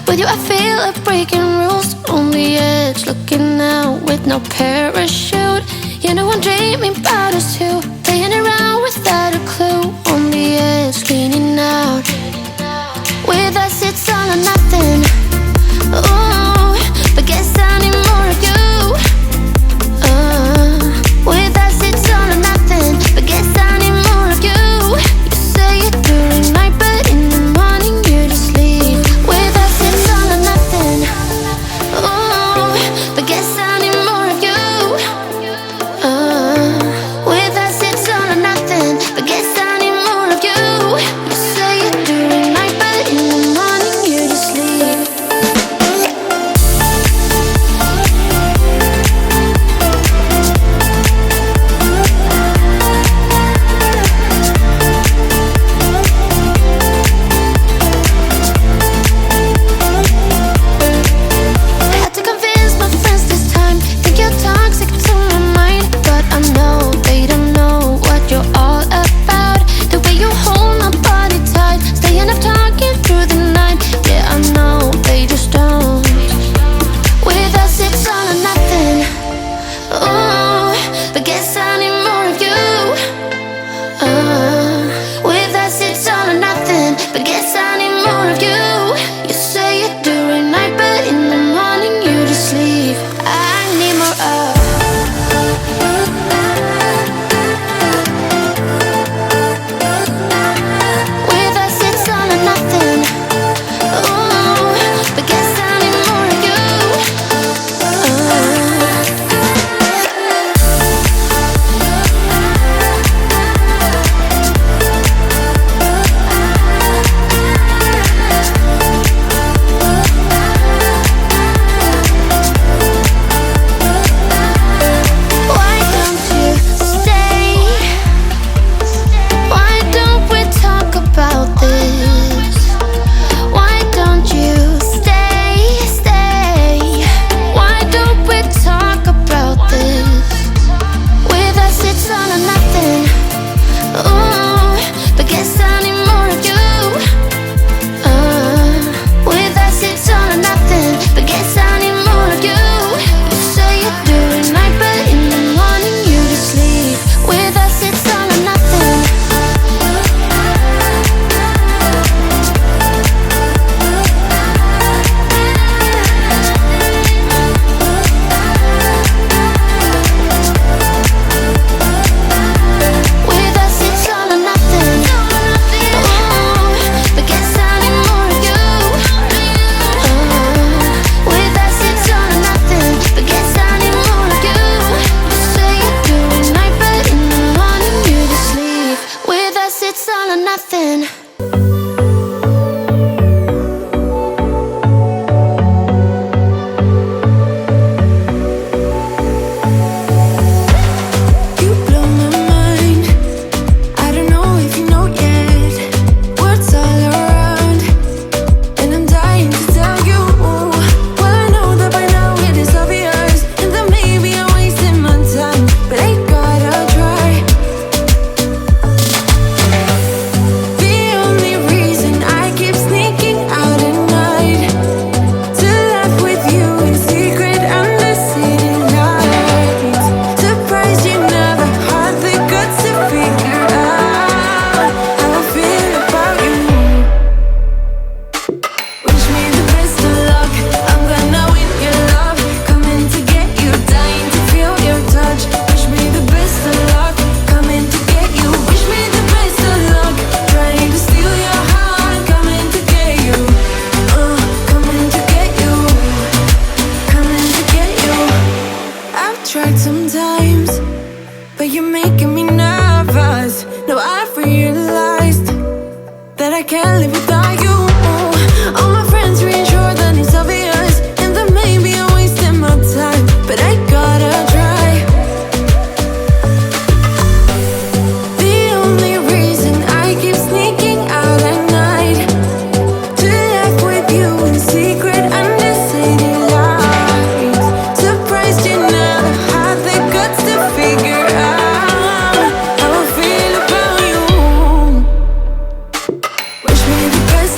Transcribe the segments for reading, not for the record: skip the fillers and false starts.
With you I feel like breaking rules. On the edge, looking out with no parachute. You know I'm dreaming about us two, playing around without a clue. On the edge, cleaning out. With us it's all or nothing. Ooh, but guess I need more of you. With us it's all or nothing, but guess I need more of you. You say it during night, but in the morning you just leave. With us it's all or nothing. Ooh, but guess I need more of you. With us it's all or nothing, but guess I need more of you. You say it during night, but in the morning you just leave. I had to convince my friends this time. Think you're toxic to my mind, but I know they don't know what you're all about. The way you hold my body tight, staying up talking through the night. Yeah, I know they just don't. With us it's all or nothing. Ooh, but guess I need more of you. With us it's all or nothing, but guess I need more of you. You say it during night, but in the morning you just leave. I need more of. With us it's all or nothing. Ooh, but guess I need more of you. Why don't you stay? Why don't we talk about this? Why don't you stay? Why don't we talk about this? With us it's all or nothing. Ooh, but guess I need more of you. With us it's all or nothing, but guess I need more of you. You say it during night, but in the morning you just leave. With us it's all or nothing. With us it's all or nothing. Ooh, but guess I need more of you. With us it's all or nothing, but guess I need more of you. You say it during night, but in the morning you just leave. With us it's all or nothing. You blow my mind. I don't know if you know yet. Words all around, and I'm dying to tell you. Well, I know that by now it is obvious, and that maybe I'm wasting my time, but I gotta try. The only reason I keep sneaking out at night to laugh with you in secret under city lights. Surprised you never had the guts to figure out how I feel about you. Wish me the best of luck. I'm gonna win your love. Coming to get you, dying to feel your touch. Wish me the best of luck. Coming to get you. Wish me the best of luck. Trying to steal your heart. Coming to get you. Coming to get you. Coming to get you. I've tried sometimes, but you're making me nervous. Now I've realized that I can't live without you. All my friends reassure that it's obvious, and that maybe I'm wasting my time, but I gotta try. The only reason I keep sneaking out at night to laugh with you in secret under city lights. Surprised you never had the guts to figure out how I feel about you. Wish me the best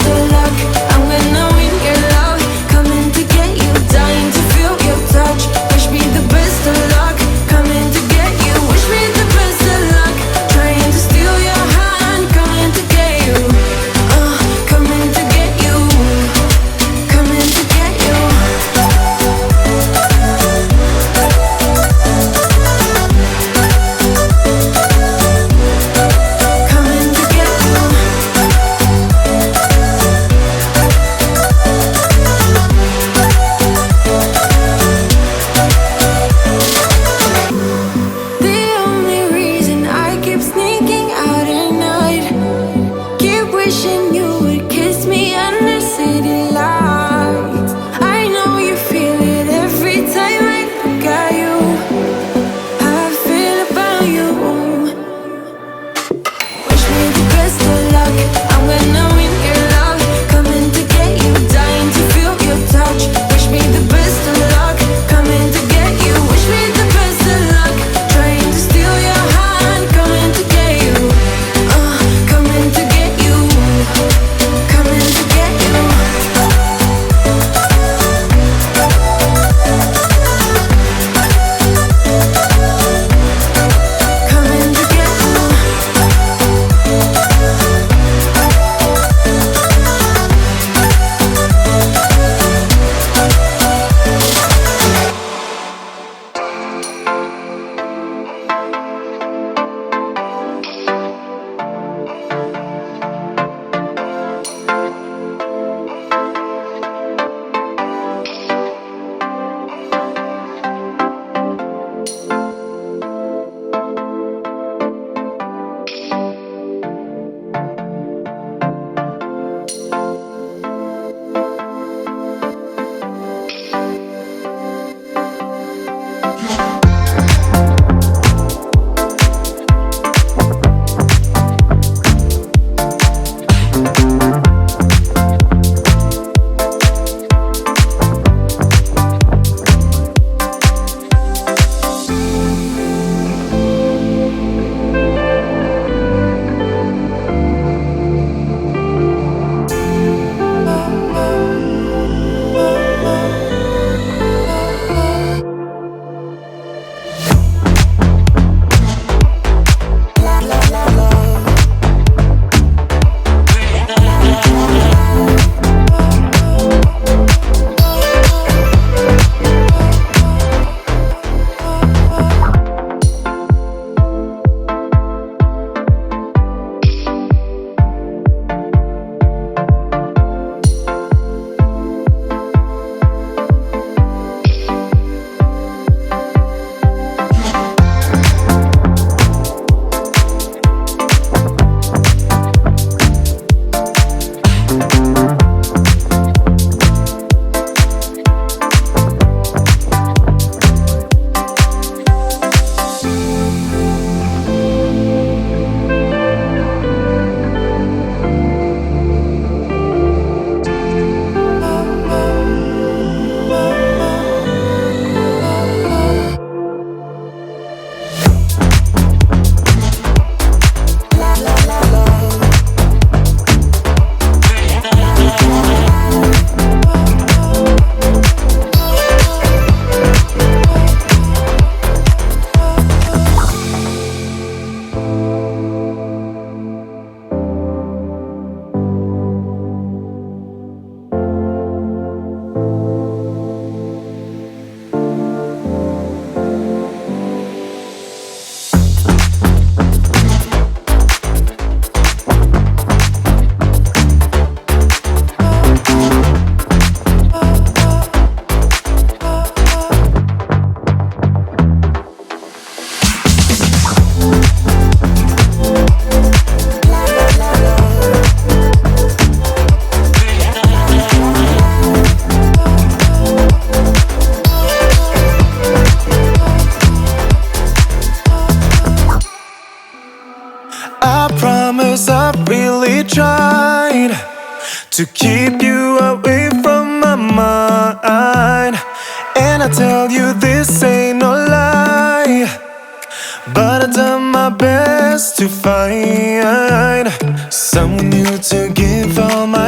tried to keep you away from my mind, and I tell you this ain't no lie, but I've done my best to find someone new to give all my